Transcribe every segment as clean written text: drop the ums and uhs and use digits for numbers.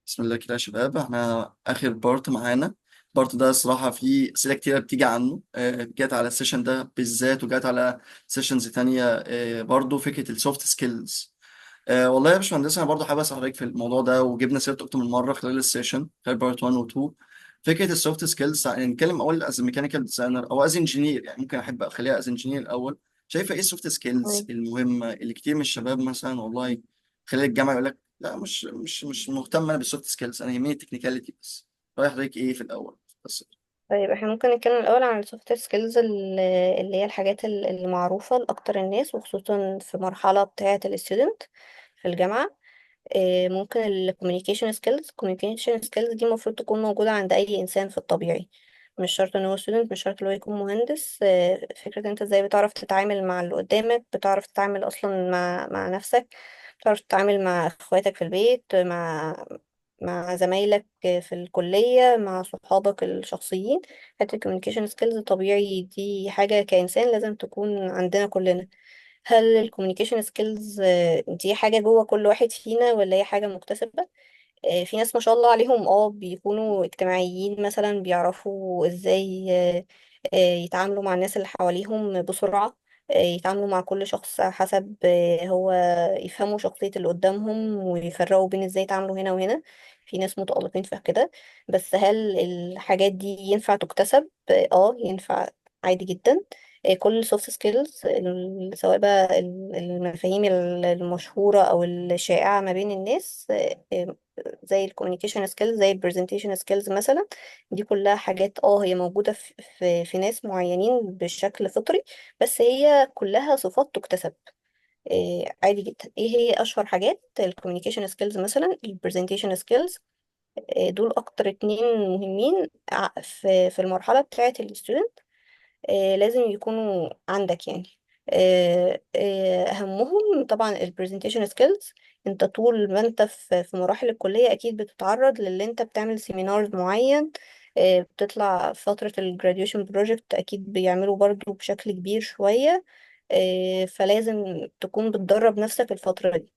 بسم الله كده يا شباب، احنا اخر بارت معانا. البارت ده الصراحه فيه اسئله كتيره بتيجي عنه، جات على السيشن ده بالذات وجات على سيشنز تانية. برضو فكره السوفت سكيلز. والله يا باشمهندس، انا برضو حابب اسال حضرتك في الموضوع ده، وجبنا سيرته اكتر من مره خلال السيشن خلال بارت 1 و 2. فكره السوفت سكيلز، يعني نتكلم اول از ميكانيكال ديزاينر او از انجينير، يعني ممكن احب اخليها از انجينير الاول. شايفه ايه السوفت سكيلز تمام. المهمه اللي كتير من الشباب مثلا والله خلال الجامعه يقول لك لا، مش مهتم انا بالسوفت سكيلز، انا يهمني التكنيكاليتي بس. رايح حضرتك ايه في الاول بس؟ طيب احنا ممكن نتكلم الأول عن السوفت سكيلز اللي هي الحاجات المعروفة لأكتر الناس، وخصوصا في مرحلة بتاعة الستودنت في الجامعة. ممكن الكوميونيكيشن سكيلز. الكوميونيكيشن سكيلز دي المفروض تكون موجودة عند أي إنسان في الطبيعي، مش شرط ان هو ستودنت، مش شرط ان هو يكون مهندس. فكرة انت ازاي بتعرف تتعامل مع اللي قدامك، بتعرف تتعامل اصلا مع نفسك، بتعرف تتعامل مع اخواتك في البيت، مع زمايلك في الكلية، مع صحابك الشخصيين. حتى الكوميونيكيشن سكيلز طبيعي، دي حاجة كإنسان لازم تكون عندنا كلنا. هل الكوميونيكيشن سكيلز دي حاجة جوه كل واحد فينا ولا هي حاجة مكتسبة؟ في ناس ما شاء الله عليهم بيكونوا اجتماعيين مثلا، بيعرفوا ازاي يتعاملوا مع الناس اللي حواليهم بسرعة، يتعاملوا مع كل شخص حسب هو يفهموا شخصية اللي قدامهم ويفرقوا بين ازاي يتعاملوا هنا وهنا. في ناس متألقين في كده. بس هل الحاجات دي ينفع تكتسب؟ ينفع عادي جدا. كل السوفت سكيلز، سواء بقى المفاهيم المشهورة أو الشائعة ما بين الناس، زي الكوميونيكيشن سكيلز، زي البرزنتيشن سكيلز مثلا. دي كلها حاجات هي موجودة في ناس معينين بشكل فطري، بس هي كلها صفات تكتسب. عادي جدا. ايه هي اشهر حاجات؟ الكوميونيكيشن سكيلز مثلا، البرزنتيشن سكيلز. دول اكتر اتنين مهمين في المرحلة بتاعة الستودنت. لازم يكونوا عندك يعني. أهمهم طبعا البرزنتيشن سكيلز. انت طول ما انت في مراحل الكلية أكيد بتتعرض للي انت بتعمل سيمينار معين. بتطلع فترة الجراديويشن بروجكت أكيد بيعملوا برضو بشكل كبير شوية. فلازم تكون بتدرب نفسك الفترة دي.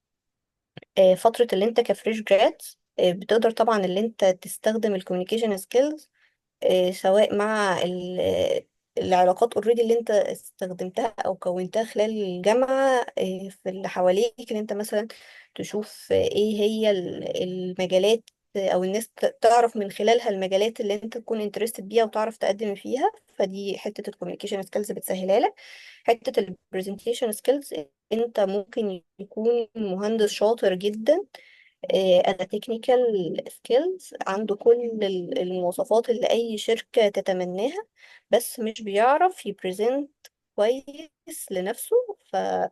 فترة اللي انت كفريش جراد، بتقدر طبعا اللي انت تستخدم الكوميونيكيشن سكيلز، سواء مع العلاقات اوريدي اللي انت استخدمتها او كونتها خلال الجامعة، في اللي حواليك، اللي انت مثلا تشوف ايه هي المجالات، او الناس تعرف من خلالها المجالات اللي انت تكون انترستد بيها وتعرف تقدم فيها. فدي حتة الكوميونيكيشن سكيلز بتسهلها لك. حتة البرزنتيشن سكيلز، انت ممكن يكون مهندس شاطر جدا، أنا تكنيكال سكيلز عنده كل المواصفات اللي أي شركة تتمناها، بس مش بيعرف يبريزنت كويس لنفسه.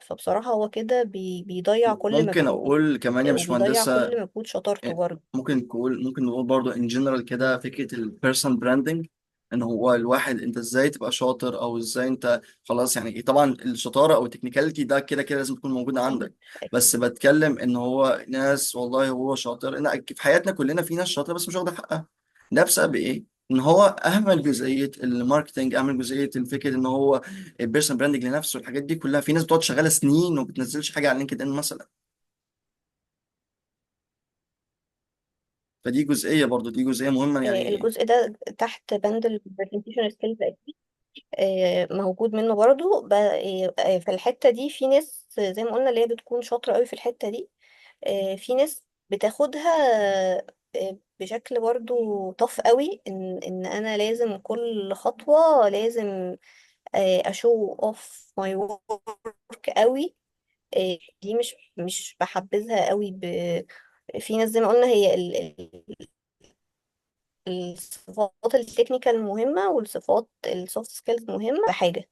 فبصراحة هو كده بيضيع كل ممكن مجهوده، اقول كمان يا وبيضيع باشمهندسة، كل مجهود شطارته برضه. ممكن نقول برضو ان جنرال كده فكره البيرسون براندنج، ان هو الواحد انت ازاي تبقى شاطر، او ازاي انت خلاص يعني طبعا الشطاره او التكنيكاليتي ده كده كده لازم تكون موجوده أكيد عندك. بس أكيد. بتكلم ان هو ناس والله هو شاطر، ان في حياتنا كلنا في ناس شاطره بس مش واخده حقها. ده بسبب ايه؟ ان هو اهمل جزئيه الماركتنج، اهمل جزئيه الفكره ان هو البيرسون براندنج لنفسه. الحاجات دي كلها في ناس بتقعد شغاله سنين وما بتنزلش حاجه على لينكد ان مثلا. فدي جزئيه برضو، دي جزئيه مهمه يعني. الجزء ده تحت بند البرزنتيشن سكيلز أكيد. موجود منه برضه في الحتة دي. في ناس زي ما قلنا اللي هي بتكون شاطرة قوي في الحتة دي. في ناس بتاخدها بشكل برضو طف قوي، ان انا لازم كل خطوة لازم اشو اوف ماي ورك قوي. دي مش بحبذها قوي. في ناس زي ما قلنا هي الصفات التكنيكال مهمة، والصفات السوفت سكيلز مهمة بحاجة.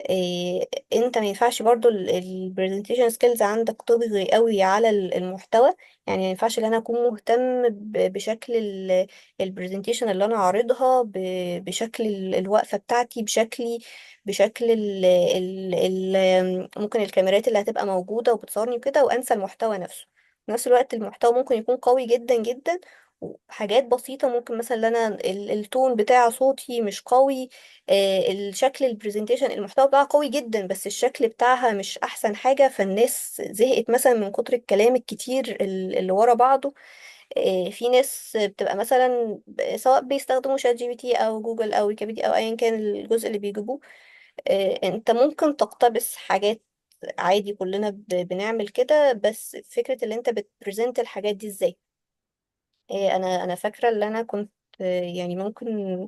إيه، انت ما ينفعش برضو البرزنتيشن سكيلز عندك تطغي قوي على المحتوى. يعني ما ينفعش ان انا اكون مهتم بشكل البرزنتيشن اللي انا عارضها، بشكل الوقفة بتاعتي، بشكل ممكن الكاميرات اللي هتبقى موجودة وبتصورني وكده، وانسى المحتوى نفسه. في نفس الوقت المحتوى ممكن يكون قوي جدا جدا، حاجات بسيطة ممكن مثلا ان انا التون بتاع صوتي مش قوي، الشكل البرزنتيشن المحتوى بتاعها قوي جدا بس الشكل بتاعها مش احسن حاجة، فالناس زهقت مثلا من كتر الكلام الكتير اللي ورا بعضه. في ناس بتبقى مثلا سواء بيستخدموا شات جي بي تي او جوجل او ويكيبيديا او ايا كان الجزء اللي بيجيبوه، انت ممكن تقتبس حاجات عادي، كلنا بنعمل كده، بس فكرة اللي انت بتبرزنت الحاجات دي ازاي. انا فاكره ان انا كنت يعني ممكن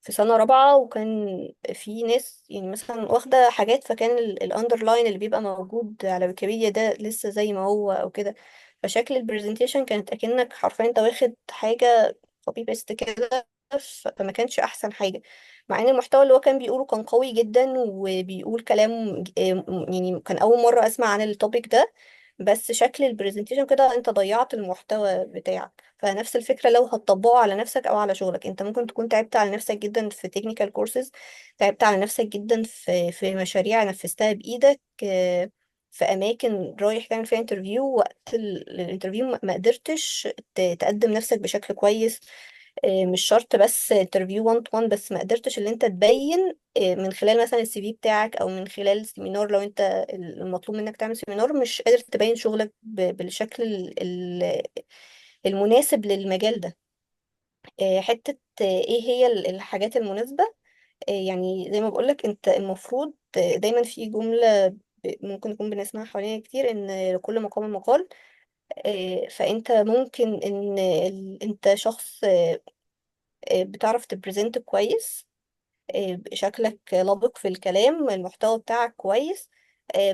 في سنه رابعه، وكان في ناس يعني مثلا واخده حاجات، فكان الاندرلاين اللي بيبقى موجود على ويكيبيديا ده لسه زي ما هو او كده، فشكل البرزنتيشن كانت اكنك حرفيا انت واخد حاجه كوبي بيست كده، فما كانش احسن حاجه، مع ان المحتوى اللي هو كان بيقوله كان قوي جدا وبيقول كلام يعني كان اول مره اسمع عن التوبيك ده، بس شكل البرزنتيشن كده انت ضيعت المحتوى بتاعك. فنفس الفكرة لو هتطبقه على نفسك أو على شغلك، أنت ممكن تكون تعبت على نفسك جدا في technical courses، تعبت على نفسك جدا في مشاريع نفذتها بإيدك، في أماكن رايح تعمل فيها انترفيو، وقت الانترفيو ما قدرتش تقدم نفسك بشكل كويس، مش شرط بس انترفيو 1 تو 1، بس ما قدرتش اللي انت تبين من خلال مثلا السي في بتاعك او من خلال السيمينار، لو انت المطلوب منك تعمل سيمينار مش قادر تبين شغلك بالشكل المناسب للمجال ده. حتة ايه هي الحاجات المناسبة، يعني زي ما بقولك انت المفروض دايما في جملة ممكن نكون بنسمعها حوالينا كتير، ان لكل مقام مقال. فانت ممكن ان انت شخص بتعرف تبريزنت كويس، شكلك لبق في الكلام، المحتوى بتاعك كويس،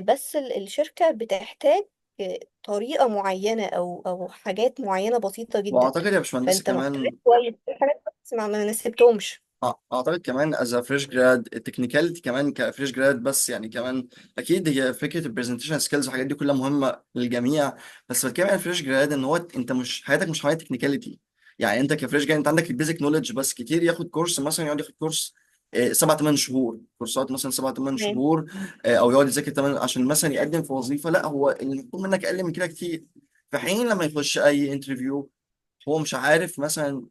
بس الشركة بتحتاج طريقة معينة أو حاجات معينة بسيطة جدا، واعتقد يا باشمهندس فأنت محتوى كمان، كويس في حاجات بس ما نسيبتهمش. اعتقد كمان از فريش جراد التكنيكاليتي كمان كفريش جراد، بس يعني كمان اكيد هي فكره البرزنتيشن سكيلز والحاجات دي كلها مهمه للجميع، بس بتكلم عن فريش جراد ان هو انت مش حياتك مش حياتك تكنيكاليتي. يعني انت كفريش جراد انت عندك البيزك نولج، بس كتير ياخد كورس مثلا يقعد ياخد كورس 7 8 شهور كورسات مثلا 7 8 تمام. شهور، او يقعد يذاكر 8 عشان مثلا يقدم في وظيفه. لا، هو اللي مطلوب منك اقل من كده كتير، في حين لما يخش اي انترفيو هو مش عارف مثلا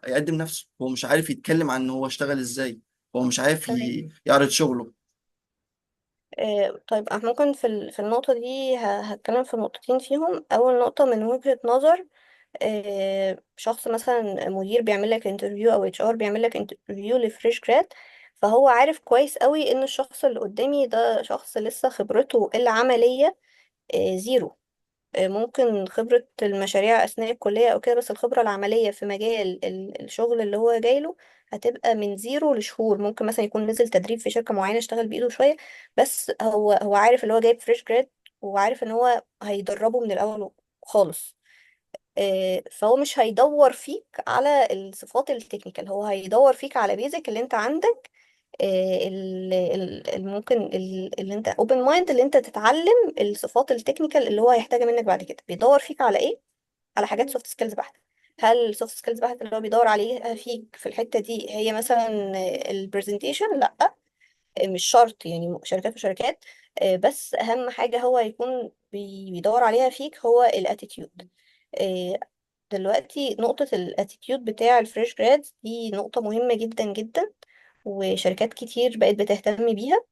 يقدم نفسه، هو مش عارف يتكلم عن هو اشتغل ازاي، هو مش عارف تمام. يعرض شغله. طيب أنا ممكن في النقطة دي هتكلم في نقطتين فيهم. أول نقطة من وجهة نظر شخص مثلا مدير بيعمل لك انترفيو او اتش ار بيعمل لك انترفيو لفريش جراد، فهو عارف كويس قوي ان الشخص اللي قدامي ده شخص لسه خبرته العملية زيرو. ممكن خبرة المشاريع أثناء الكلية أو كده، بس الخبرة العملية في مجال الشغل اللي هو جايله هتبقى من زيرو لشهور. ممكن مثلا يكون نزل تدريب في شركة معينة اشتغل بإيده شوية، بس هو عارف اللي هو جايب فريش جراد، وعارف ان هو هيدربه من الأول خالص. فهو مش هيدور فيك على الصفات التكنيكال، هو هيدور فيك على بيزك اللي انت عندك، ممكن اللي انت اوبن مايند اللي انت تتعلم الصفات التكنيكال اللي هو هيحتاجها منك بعد كده. بيدور فيك على ايه؟ على حاجات سوفت سكيلز بحتة. هل السوفت سكيلز بحتة اللي هو بيدور عليها فيك في الحتة دي هي مثلا البرزنتيشن؟ لا، مش شرط، يعني شركات وشركات، بس اهم حاجة هو يكون بيدور عليها فيك هو الاتيتيود. دلوقتي نقطة الاتيتيود بتاع الفريش جرادز دي نقطة مهمة جدا جدا، وشركات كتير بقت بتهتم بيها.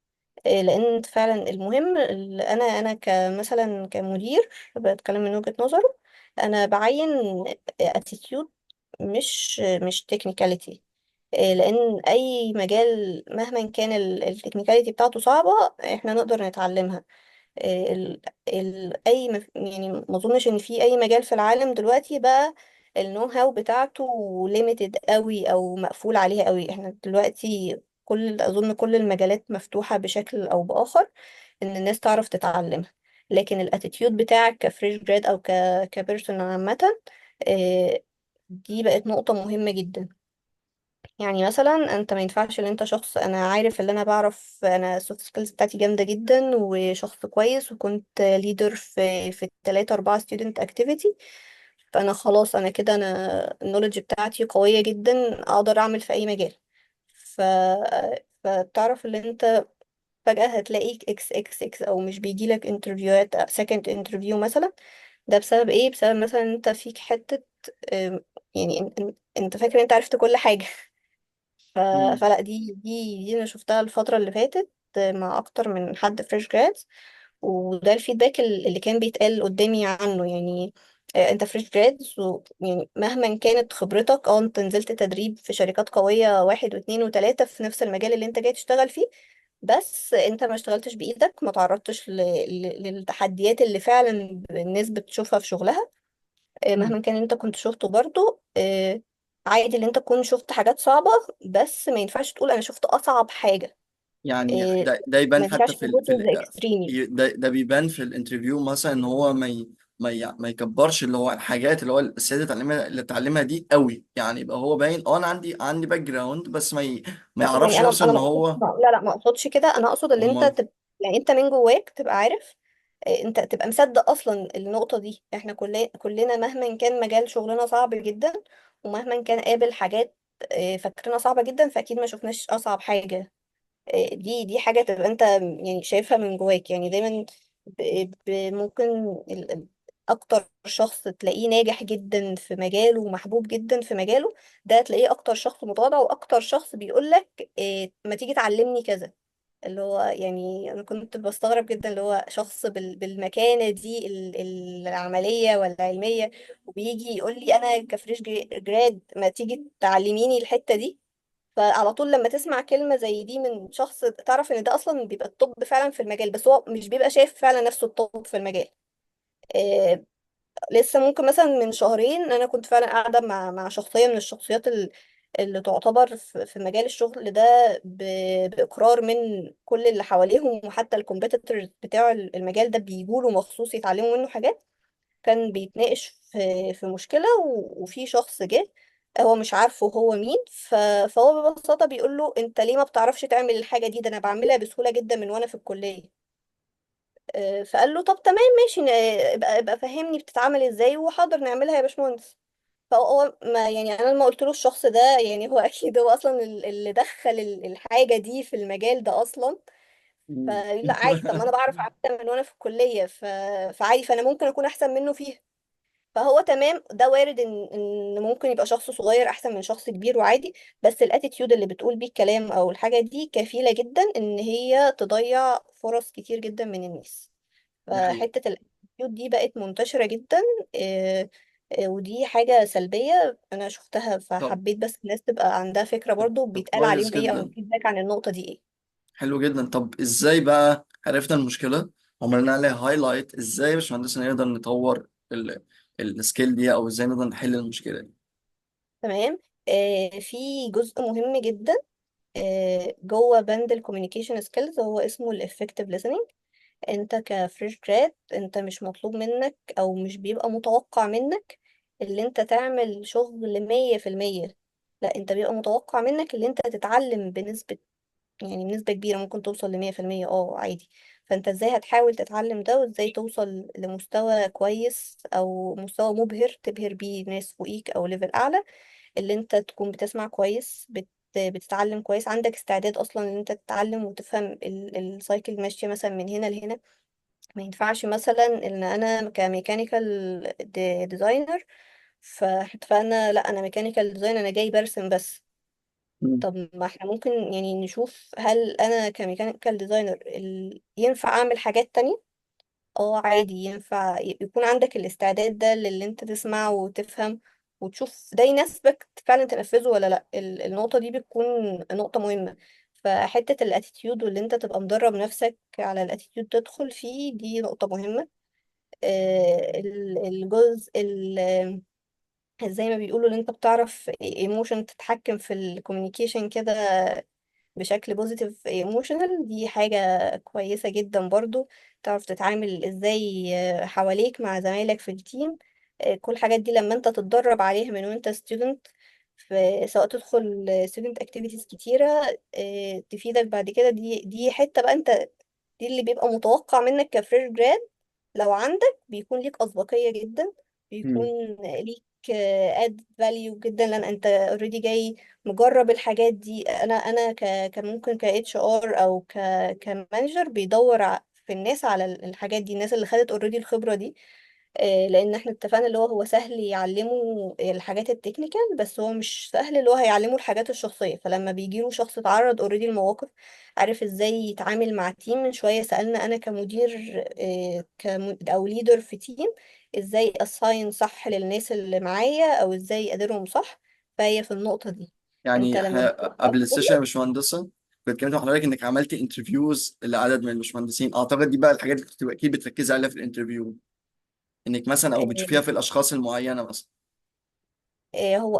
لأن فعلا المهم أنا كمثلا كمدير بتكلم من وجهة نظره، أنا بعين اتيتيود مش تكنيكاليتي. لأن أي مجال مهما كان التكنيكاليتي بتاعته صعبة احنا نقدر نتعلمها. يعني ما اظنش ان في اي مجال في العالم دلوقتي بقى النو هاو بتاعته ليميتد قوي او مقفول عليها قوي. احنا دلوقتي اظن كل المجالات مفتوحة بشكل او باخر ان الناس تعرف تتعلمها، لكن الاتيتيود بتاعك كفريش جراد او كبيرسون عامة، آه، دي بقت نقطة مهمة جدا. يعني مثلا انت ما ينفعش ان انت شخص انا عارف ان انا بعرف، انا السوفت سكيلز بتاعتي جامده جدا وشخص كويس وكنت ليدر في 3 4 ستودنت اكتيفيتي، فانا خلاص انا كده انا النولج بتاعتي قويه جدا اقدر اعمل في اي مجال. ف فتعرف ان انت فجاه هتلاقيك اكس اكس اكس او مش بيجيلك انترفيوهات سكند انترفيو مثلا. ده بسبب ايه؟ بسبب مثلا انت فيك حته يعني انت فاكر انت عرفت كل حاجة. ف... مم. فلا دي انا شفتها الفترة اللي فاتت مع اكتر من حد فريش جرادز، وده الفيدباك اللي كان بيتقال قدامي عنه يعني. انت فريش جرادز، يعني مهما كانت خبرتك، انت نزلت تدريب في شركات قوية واحد واثنين وثلاثة في نفس المجال اللي انت جاي تشتغل فيه، بس انت ما اشتغلتش بايدك، ما تعرضتش للتحديات اللي فعلا الناس بتشوفها في شغلها. مم. مهما كان انت كنت شفته برضو، عادي اللي انت تكون شفت حاجات صعبة، بس ما ينفعش تقول انا شفت اصعب حاجة. يعني آه، ده يبان ما حتى ينفعش في تبص اكستريم. ده بيبان في الانترفيو مثلا ان هو ما يكبرش اللي هو الحاجات اللي هو السيد اللي اتعلمها دي قوي، يعني يبقى هو باين انا عندي باك جراوند، بس ما لا يعني يعرفش انا نفسه انا ان ما اقصد هو. لا لا، ما اقصدش كده. انا اقصد ان انت امال. يعني انت من جواك تبقى عارف، انت تبقى مصدق اصلا النقطة دي. احنا كلنا مهما كان مجال شغلنا صعب جدا، ومهما كان قابل حاجات فاكرينها صعبة جدا، فاكيد ما شفناش اصعب حاجة. دي حاجة تبقى انت يعني شايفها من جواك. يعني دايما ممكن اكتر شخص تلاقيه ناجح جدا في مجاله ومحبوب جدا في مجاله، ده تلاقيه اكتر شخص متواضع، واكتر شخص بيقولك ما تيجي تعلمني كذا. اللي هو يعني انا كنت بستغرب جدا اللي هو شخص بالمكانة دي العملية والعلمية، وبيجي يقول لي انا كفريش جراد ما تيجي تعلميني الحتة دي. فعلى طول لما تسمع كلمة زي دي من شخص، تعرف ان ده اصلا بيبقى الطب فعلا في المجال، بس هو مش بيبقى شايف فعلا نفسه الطب في المجال. إيه، لسه ممكن مثلا من شهرين انا كنت فعلا قاعدة مع شخصية من الشخصيات اللي تعتبر في مجال الشغل ده بإقرار من كل اللي حواليهم، وحتى الكومبيتيتورز بتاع المجال ده بيجوا مخصوص يتعلموا منه حاجات. كان بيتناقش في مشكلة، وفي شخص جه هو مش عارفه هو مين. فهو ببساطة بيقول له انت ليه ما بتعرفش تعمل الحاجة دي؟ ده انا بعملها بسهولة جدا من وانا في الكلية. فقال له طب تمام ماشي، ابقى فهمني بتتعمل ازاي، وحاضر نعملها يا باشمهندس. فهو ما يعني انا لما قلت له الشخص ده، يعني هو اكيد هو اصلا اللي دخل الحاجة دي في المجال ده اصلا. مم. فلا عادي، طب ما انا بعرف اعملها من وانا في الكلية. فعادي، فانا ممكن اكون احسن منه فيها. فهو تمام، ده وارد ان ممكن يبقى شخص صغير احسن من شخص كبير وعادي، بس الاتيتيود اللي بتقول بيه الكلام او الحاجة دي كفيلة جدا ان هي تضيع فرص كتير جدا من الناس. دي حقيقة. فحتة الاتيتيود دي بقت منتشرة جدا. ودي حاجة سلبية انا شفتها، طب فحبيت بس الناس تبقى عندها فكرة برضو طب بيتقال كويس عليهم ايه، او جدا. الفيدباك عن النقطة دي ايه. حلو جدا. طب ازاي بقى عرفنا المشكلة وعملنا عليها هايلايت؟ ازاي يا باشمهندس نقدر نطور السكيل دي، او ازاي نقدر نحل المشكلة دي؟ تمام. في جزء مهم جدا جوه بند الكوميونيكيشن سكيلز، هو اسمه الافكتيف listening. انت كفريش جراد، انت مش مطلوب منك او مش بيبقى متوقع منك اللي انت تعمل شغل 100%. لا، انت بيبقى متوقع منك اللي انت تتعلم بنسبة، يعني بنسبة كبيرة ممكن توصل ل100%، عادي. فانت ازاي هتحاول تتعلم ده، وازاي توصل لمستوى كويس او مستوى مبهر تبهر بيه ناس فوقيك او ليفل اعلى. اللي انت تكون بتسمع كويس، بتتعلم كويس، عندك استعداد اصلا ان انت تتعلم وتفهم السايكل ماشية مثلا من هنا لهنا. ما ينفعش مثلا ان انا كميكانيكال ديزاينر، فانا لا، انا ميكانيكال ديزاين انا جاي برسم بس. مم. طب ما احنا ممكن يعني نشوف هل انا كميكانيكال ديزاينر ينفع اعمل حاجات تانية. عادي ينفع يكون عندك الاستعداد ده اللي انت تسمع وتفهم وتشوف ده يناسبك فعلا تنفذه ولا لا. النقطة دي بتكون نقطة مهمة. فحتة الاتيتيود واللي انت تبقى مدرب نفسك على الاتيتيود تدخل فيه، دي نقطة مهمة. الجزء زي ما بيقولوا اللي انت بتعرف ايموشن تتحكم في الكوميونيكيشن كده بشكل بوزيتيف ايموشنال، دي حاجة كويسة جدا برضو. تعرف تتعامل ازاي حواليك مع زمايلك في التيم. كل الحاجات دي لما انت تتدرب عليها من وانت ستودنت، سواء تدخل ستودنت اكتيفيتيز كتيرة تفيدك بعد كده. دي حتة بقى انت، دي اللي بيبقى متوقع منك كفريش جراد. لو عندك بيكون ليك أسبقية جدا، بيكون مم. ليك اد فاليو جدا، لان انت اوريدي جاي مجرب الحاجات دي. انا كممكن ك اتش ار او كمانجر بيدور في الناس على الحاجات دي، الناس اللي خدت اوريدي الخبرة دي. لان احنا اتفقنا اللي هو سهل يعلمه الحاجات التكنيكال، بس هو مش سهل اللي هو هيعلمه الحاجات الشخصيه. فلما بيجي له شخص اتعرض اوريدي المواقف، عارف ازاي يتعامل مع تيم. من شويه سالنا انا كمدير او ليدر في تيم، ازاي اساين صح للناس اللي معايا، او ازاي اديرهم صح. فهي في النقطه دي، انت يعني لما احنا بتبقى قبل السيشن يا باشمهندسة كنت اتكلمت مع حضرتك انك عملتي انترفيوز لعدد من المشمهندسين، اعتقد دي بقى الحاجات اللي كنت اكيد بتركزي عليها في الانترفيو، انك مثلا او بتشوفيها في الاشخاص المعينة مثلا.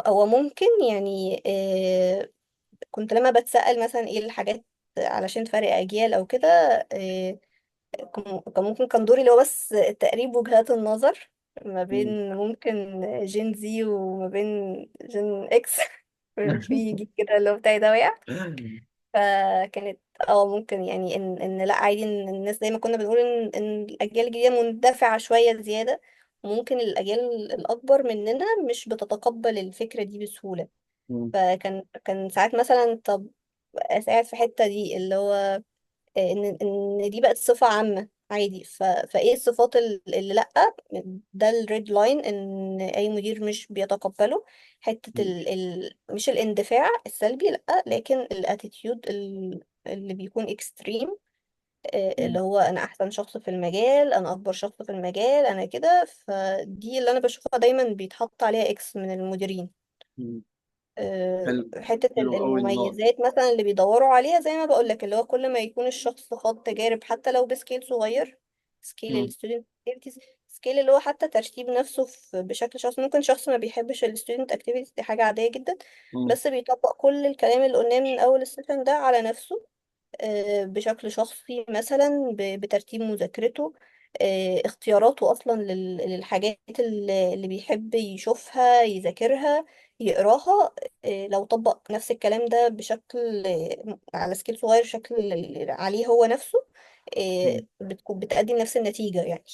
هو ممكن يعني كنت لما بتسأل مثلا ايه الحاجات علشان فرق اجيال او كده، آه، كان ممكن كان دوري اللي هو بس تقريب وجهات النظر ما مم. بين ممكن جين زي وما بين جين اكس. في جيل كده اللي هو بتاعي ده وقع. فكانت ممكن يعني ان لا عادي، ان الناس زي ما كنا بنقول ان الاجيال الجديده مندفعه شويه زياده، وممكن الاجيال الاكبر مننا مش بتتقبل الفكره دي بسهوله. مم. كان ساعات مثلا طب اساعد في الحته دي اللي هو ان دي بقت صفة عامة عادي. فايه الصفات اللي لأ، ده الريد لاين ان اي مدير مش بيتقبله. حتة مش الاندفاع السلبي لأ، لكن الاتيتيود اللي بيكون اكستريم، اللي مم. هو انا احسن شخص في المجال، انا اكبر شخص في المجال، انا كده. فدي اللي انا بشوفها دايما بيتحط عليها اكس من المديرين. مم. حلو. حتة حلو قوي النقط. المميزات مثلا اللي بيدوروا عليها، زي ما بقولك اللي هو كل ما يكون الشخص خاض تجارب حتى لو بسكيل صغير، سكيل مم. الستودنت اكتيفيتيز، سكيل اللي هو حتى ترتيب نفسه بشكل شخصي. ممكن شخص ما بيحبش الستودنت اكتيفيتيز، دي حاجة عادية جدا، مم. بس بيطبق كل الكلام اللي قلناه من أول السيشن ده على نفسه بشكل شخصي، مثلا بترتيب مذاكرته، اختياراته أصلا للحاجات اللي بيحب يشوفها يذاكرها يقراها. لو طبق نفس الكلام ده بشكل على سكيل صغير، شكل عليه هو نفسه، مم. بتكون بتأدي نفس النتيجة يعني.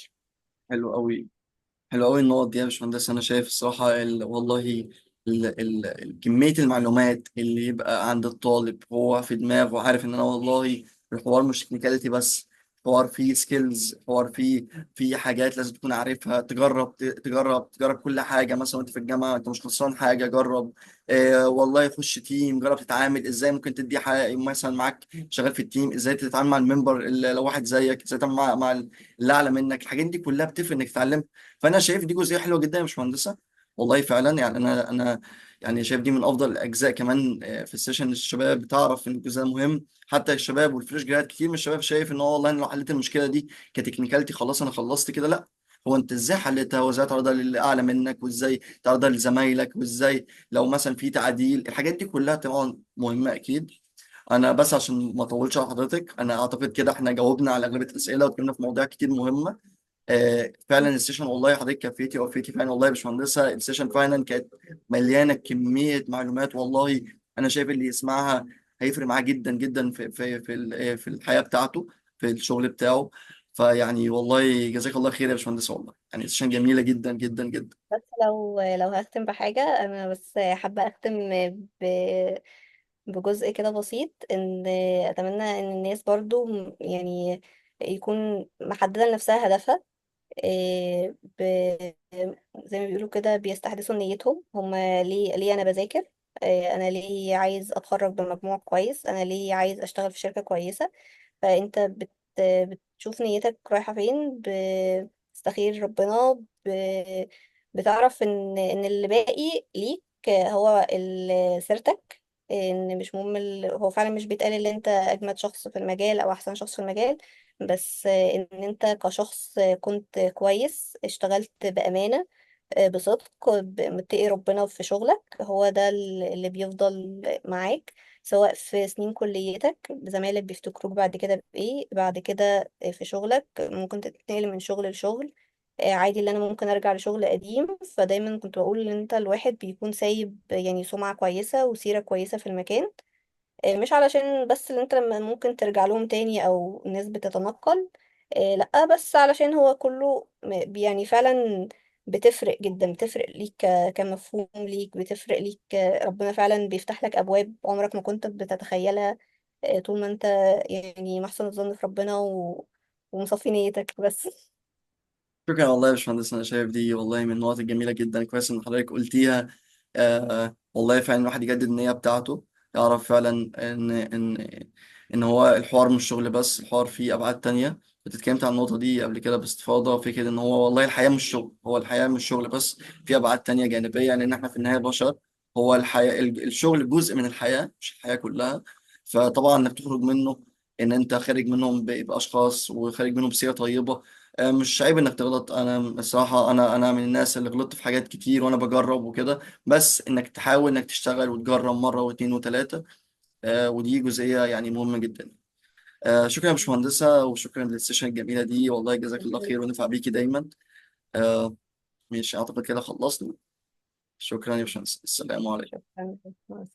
حلو قوي. حلو قوي النقط دي يا باشمهندس. انا شايف الصراحه والله كميه المعلومات اللي يبقى عند الطالب هو في دماغه عارف ان انا والله الحوار مش تكنيكاليتي بس، حوار فيه سكيلز، حوار فيه حاجات لازم تكون عارفها. تجرب كل حاجه. مثلا وانت في الجامعه انت مش خسران حاجه، جرب. والله خش تيم، جرب تتعامل ازاي، ممكن تدي حاجة مثلا معاك شغال في التيم ازاي تتعامل مع الممبر اللي لو واحد زيك، ازاي تتعامل مع اللي اعلى منك. الحاجات دي كلها بتفرق انك تتعلم. فانا شايف دي جزئيه حلوه جدا يا باشمهندسه. والله فعلا يعني انا يعني شايف دي من افضل الاجزاء كمان في السيشن. الشباب بتعرف ان الجزء ده مهم. حتى الشباب والفريش جراد كتير من الشباب شايف ان هو والله انا لو حليت المشكله دي كتكنيكاليتي خلاص انا خلصت كده. لا، هو انت ازاي حلتها، وازاي تعرضها للي اعلى منك، وازاي تعرضها لزمايلك، وازاي لو مثلا في تعديل. الحاجات دي كلها طبعا مهمه اكيد. انا بس عشان ما اطولش على حضرتك، انا اعتقد كده احنا جاوبنا على اغلبيه الاسئله واتكلمنا في مواضيع كتير مهمه. فعلا السيشن والله حضرتك كفيتي ووفيتي فعلا والله يا باشمهندسه. السيشن فعلا كانت مليانه كميه معلومات والله. انا شايف اللي يسمعها هيفرق معاه جدا جدا في الحياه بتاعته، في الشغل بتاعه. فيعني والله جزاك الله خير يا باشمهندس، والله يعني سيشن جميله جدا جدا جدا. بس لو هختم بحاجة، أنا بس حابة أختم ب بجزء كده بسيط، ان اتمنى ان الناس برضو يعني يكون محدده لنفسها هدفها. إيه، زي ما بيقولوا كده بيستحدثوا نيتهم هم. ليه انا بذاكر؟ انا ليه عايز اتخرج بمجموع كويس؟ انا ليه عايز اشتغل في شركه كويسه؟ فانت بتشوف نيتك رايحه فين، بتستخير ربنا، بتعرف ان اللي باقي ليك هو سيرتك. ان مش مهم هو فعلا مش بيتقال ان انت اجمد شخص في المجال او احسن شخص في المجال، بس ان انت كشخص كنت كويس، اشتغلت بامانه، بصدق، متقي ربنا في شغلك، هو ده اللي بيفضل معاك. سواء في سنين كليتك زمايلك بيفتكروك بعد كده بإيه، بعد كده في شغلك ممكن تتنقل من شغل لشغل عادي، اللي انا ممكن ارجع لشغل قديم. فدايما كنت بقول ان انت الواحد بيكون سايب يعني سمعة كويسة وسيرة كويسة في المكان، مش علشان بس اللي انت لما ممكن ترجع لهم تاني او الناس بتتنقل، لأ، بس علشان هو كله يعني فعلا بتفرق جدا، بتفرق ليك كمفهوم ليك، بتفرق ليك ربنا فعلا بيفتح لك أبواب عمرك ما كنت بتتخيلها طول ما انت يعني محسن الظن في ربنا ومصفي نيتك بس. شكرا والله يا باشمهندس، انا شايف دي والله من النقط الجميله جدا، كويس ان حضرتك قلتيها. والله فعلا الواحد يجدد النيه بتاعته، يعرف فعلا ان هو الحوار مش شغل بس، الحوار فيه ابعاد تانية. كنت اتكلمت عن النقطه دي قبل كده باستفاضه، فكره ان هو والله الحياه مش شغل، هو الحياه مش شغل بس، في ابعاد تانية جانبيه، لان احنا في النهايه بشر. هو الحياه الشغل جزء من الحياه مش الحياه كلها. فطبعا انك تخرج منه، ان انت خارج منهم باشخاص وخارج منهم بصيغه طيبه. مش عيب انك تغلط. انا الصراحه انا من الناس اللي غلطت في حاجات كتير وانا بجرب وكده، بس انك تحاول انك تشتغل وتجرب مره واثنين وثلاثه. ودي جزئيه يعني مهمه جدا. شكرا يا باشمهندسه، وشكرا للسيشن الجميله دي، والله جزاك الله خير ونفع بيكي دايما. آه، مش اعتقد كده خلصنا. شكرا يا باشمهندس، السلام عليكم. شكرا.